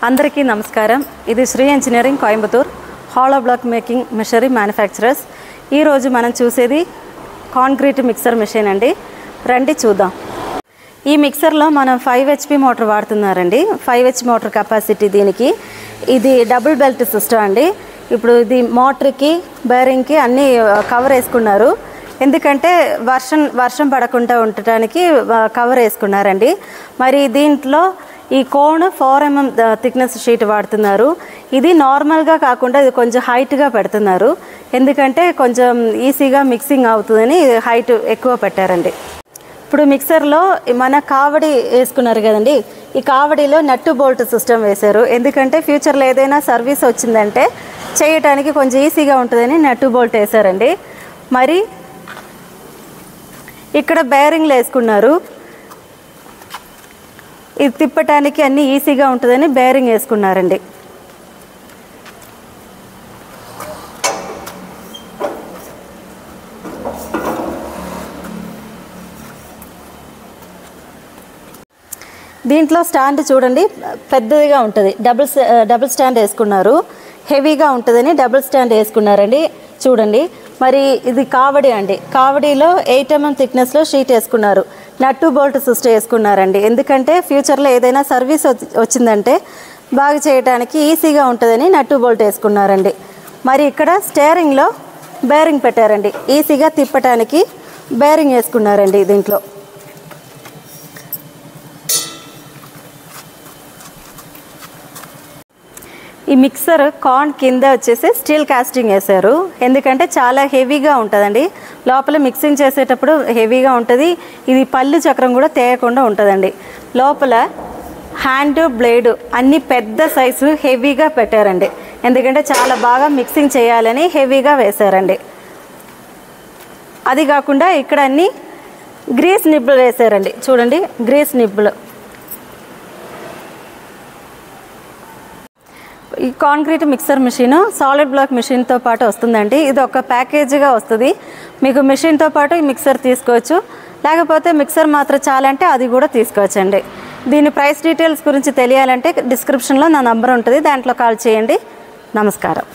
అందరికీ నమస్కారం. ఇది Shri engineering Coimbatore hollow block making machinery manufacturers. ఈరోజు మనం చూసేది కాంక్రీట్ మిక్సర్ మెషిన్ అండి. రండి చూద్దాం. ఈ మిక్సర్లో మనం 5 HP మోటార్ వాడుతున్నారండి. 5 HP మోటార్ కెపాసిటీ దీనికి. ఇది డబుల్ బెల్ట్ సిస్టమ్ అండి. ఇప్పుడు ఇది మోటార్కి బేరింగ్కి అన్నీ కవర్ వేసుకున్నారు. ఎందుకంటే వర్షం పడకుండా ఉండటానికి కవర్ వేసుకున్నారండి. మరి దీంట్లో ఈ కోన్ 4 mm థిక్నెస్ షీట్ వాడుతున్నారు. ఇది నార్మల్గా కాకుండా ఇది కొంచెం హైట్గా పెడుతున్నారు. ఎందుకంటే కొంచెం ఈజీగా మిక్సింగ్ అవుతుందని హైట్ ఎక్కువ పెట్టారండి. ఇప్పుడు మిక్సర్లో మన కావడి వేసుకున్నారు కదండి. ఈ కావడిలో నట్టు బోల్ట్ సిస్టమ్ వేశారు. ఎందుకంటే ఫ్యూచర్లో ఏదైనా సర్వీస్ వచ్చిందంటే చేయటానికి కొంచెం ఈజీగా ఉంటుందని నట్టు బోల్ట్ వేశారండి. మరి ఇక్కడ బేరింగ్లు వేసుకున్నారు. ఇది తిప్పటానికి అన్నీ ఈజీగా ఉంటుందని బేరింగ్ వేసుకున్నారండి. దీంట్లో స్టాండ్ చూడండి, పెద్దదిగా ఉంటుంది. డబుల్ స్టాండ్ వేసుకున్నారు. హెవీగా ఉంటుందని డబుల్ స్టాండ్ వేసుకున్నారండి. చూడండి. మరి ఇది కావడి అండి. కావడిలో 8 mm థిక్నెస్లో షీట్ వేసుకున్నారు. నట్టు బోల్ట్ సిస్టమ్ వేసుకున్నారండి. ఎందుకంటే ఫ్యూచర్లో ఏదైనా సర్వీస్ వచ్చిందంటే బాగా చేయడానికి ఈజీగా ఉంటుందని నట్టు బోల్ట్ వేసుకున్నారండి. మరి ఇక్కడ స్టీరింగ్లో బేరింగ్ పెట్టారండి. ఈజీగా తిప్పటానికి బేరింగ్ వేసుకున్నారండి. దీంట్లో ఈ మిక్సర్ కాన్ కింద వచ్చేసి స్టీల్ కాస్టింగ్ వేశారు. ఎందుకంటే చాలా హెవీగా ఉంటుందండి. లోపల మిక్సింగ్ చేసేటప్పుడు హెవీగా ఉంటుంది. ఇది పళ్ళు చక్రం కూడా తేయకుండా ఉంటుందండి. లోపల హ్యాండ్ బ్లేడ్ అన్ని పెద్ద సైజు హెవీగా పెట్టారండి. ఎందుకంటే చాలా బాగా మిక్సింగ్ చేయాలని హెవీగా వేశారండి. అది కాకుండా ఇక్కడ అన్ని గ్రీస్ నిబ్బులు వేశారండి. చూడండి, గ్రీస్ నిబ్బులు. ఈ concrete mixer machine solid block మిషన్తో పాటు వస్తుందండి. ఇది ఒక ప్యాకేజీగా వస్తుంది. మీకు మిషన్తో పాటు ఈ మిక్సర్ తీసుకోవచ్చు. లేకపోతే మిక్సర్ మాత్రం చాలంటే అది కూడా తీసుకోవచ్చండి. దీని ప్రైస్ డీటెయిల్స్ గురించి తెలియాలంటే డిస్క్రిప్షన్లో నా నంబర్ ఉంటుంది. దాంట్లో కాల్ చేయండి. నమస్కారం.